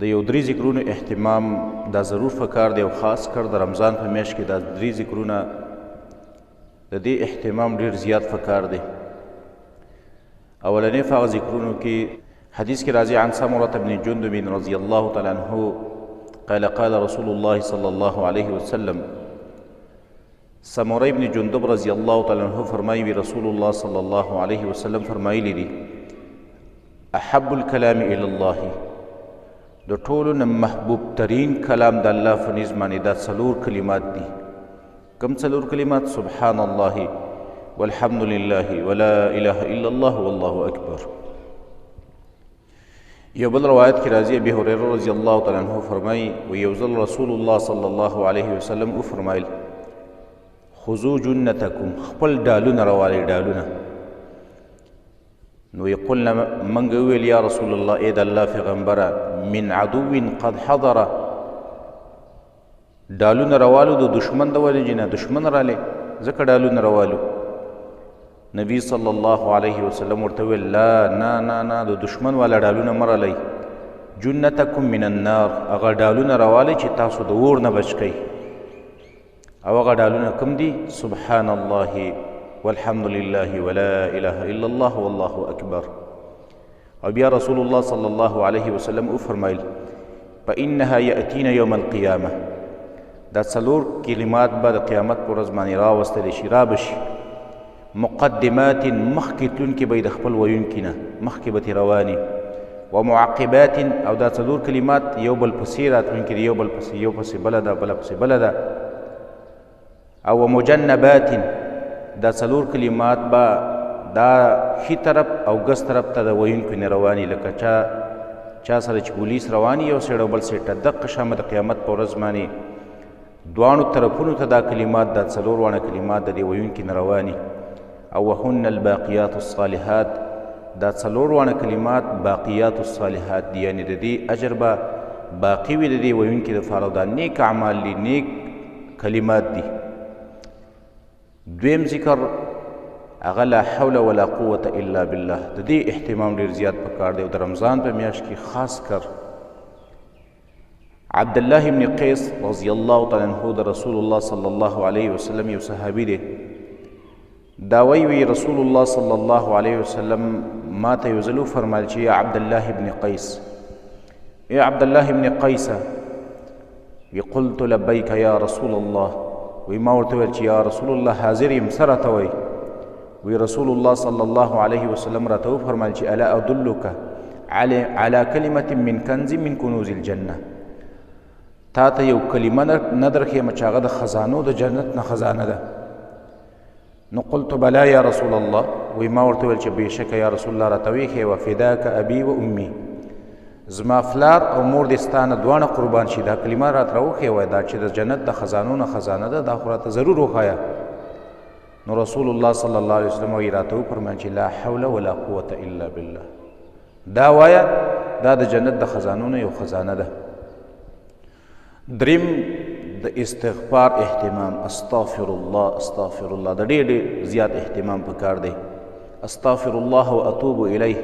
د یو درې ذکرونو اهتمام دا ضرور پکار دی او خاص کر د رمضان په میاشت کې دا درې ذکرونه د دې اهتمام ډېر زیات پکار دی. اولنی په هغه ذکرونو کې حدیث کې راځي عن سمرة بن جندب رضی الله تعالی عنه قال قال رسول الله صلی الله علیه وسلم. سمره ابن جندب رضی الله تعالی عنه فرمایي رسول الله صلی الله علیه وسلم فرمایلی دي احب الكلام الى الله، د ټولو نه محبوب ترین کلام د الله په نزد باندې دا څلور کلمات دي. کوم څلور کلمات؟ سبحان الله والحمد لله ولا اله الا الله والله اکبر. یو بل روایت کې راځي ابي هريره رضی الله تعالی عنه فرمایي یو ځل رسول الله صلی الله علیه وسلم وفرمایل خذوا جنتکم، خپل ډالونه راوالئ ډالونه. نو یقولنا منګ ویل یا رسول الله ای د الله پیغمبره من عدو قد حضر، ډالونه راوالو د دشمن د وجې نه، دشمن رالی ځکه ډالونه راوالو. نبی صلی الله علیه وسلم ورته ویل لا نه نه نه د دشمن والا ډالونه مه رالی، جنتکم من النار، هغه ډالونه راوالئ چې تاسو د اور نه بچ کوئ. او هغه ډالونه کوم دي؟ سبحان الله والحمد لله ولا اله الا الله والله اکبر. او بیا رسول الله صلی الله علیه وسلم وفرمایل فانها یاتینا یوم القیامه، دا څلور کلمات به د قیامت په ورځ باندې راوستلی شي، رابشي مقدمات، مخکې تلونکي به یې د خپل ویونکي نه مخکې به ترې رواني، ومعقبات، او دا څلور کلمات یو بل پسې راتلونکي دي، یو بل پسې یو پسې بله ده بله پسې بله ده. او مجنبات، دا څلور کلمات به دا ښي طرف او ګس طرف ته د ویونکو نه رواني، لکه چا سره چې پولیس رواني یو سیډ او بل سیډ ته، دقه شامه د قیامت په ورځ باندې دواړو طرفونو ته دا کلمات، دا څلور واړه کلمات د دې ویونکي نه رواني. او وهن الباقیات الصالحات، دا څلور واړه کلمات باقیات الصالحات دي، یعنې د دې اجر به باقي وي د دې ویونکي دپاره، او دا نیک اعمال دي، نیک کلمات دي. دویم ذکر هغه لا حول ولا قوة الا بالله، د دې اهتمام ډېر زیات پکار دی. او د رمضان په میاشت کې خاص کر عبدالله ابن قیس رضی الله تعالی عنه د رسول الله صلی الله علیه وسلم یو صحابي دی. دا وی رسول الله صلی الله علیه وسلم ما ته یو ځل وفرمایل چې یا عبدالله ابن قیس، یا عبدالله ابن قیسه، قلت لبیک یا رسول الله، وی ما ورته ویل چې یا رسول الله حاضر یم، څه راته وایي؟ وی رسول الله صلی الله علیه وسلم راته وفرمایل چې الا ادلک علی کلمة من کنز من کنوز الجنه، تا ته یو کلمه نه درښیم چې هغه د خزانو د جنت نه خزانه ده. نو قلت بلا یا رسول الله، وی ما ورته ویل چې بېشکه یا رسول الله راته ویښې وه فداک ابي و امي، زما فلار او مور دې ستا نه دواړه قربان شي، دا کلمه راته راوښې وای دا چې د جنت د خزانو نه خزانه ده، دا خو راته ضرور وښایه. نو رسول الله صلی الله علیه وسلم وی راته وفرمایل چې لا حول ولا قوة الا بالله، دا وایه دا د جنت د خزانو نه یو خزانه ده. دریم د استغفار اهتمام، استغفر الله استغفر الله، د ډېر ډېر زیات اهتمام پکار دی. استغفر الله و اتوب الیه.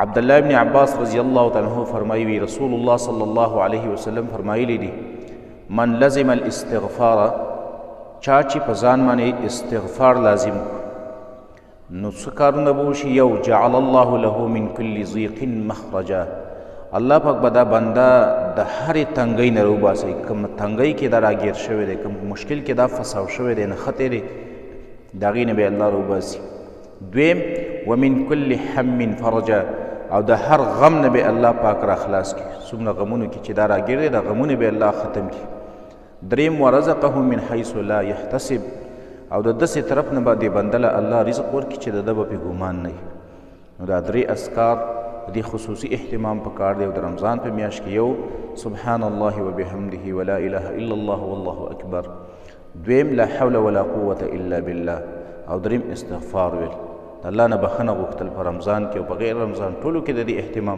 عبدالله ابن عباس رضی الله تعالی عنہ فرمایي رسول الله صلی الله علیه وسلم فرمایلی دي من لزم الاستغفار، چا چې په ځان باندې استغفار لازم نو څه کارونه به وشي؟ یو جعل الله له من کل ضیق مخرجا، الله پاک به دا بنده د هرې تنګۍ نه راوباسي، کوم تنګۍ کې دا راګیر شوی دی، کوم مشکل کې دا فساو شوی دی، نښتې دی، د هغې نه به الله راوباسي. دویم ومن کل هم فرجا، او د هر غم نه به الله پاک را خلاص کړي، څومره غمونو کې چې دا راګیر دی د غمونه به الله ختم کړي. دریم ورزقه من حیث لا یحتسب، او د داسې طرف نه به دې بنده له الله رزق ورکړي چې د ده به پې ګمان نه وي. نو دا درې اذکار دې خصوصي اهتمام پکار دی. او د رمضان په میاشت کې یو سبحان الله وبحمده ولا اله الا الله والله اکبر، دویم لا حول ولا قوة الا بالله، او دریم استغفار ویل، د الله نه بخښنه غوښتل په رمضان کې او په غیر رمضان ټولو کې د دې اهتمام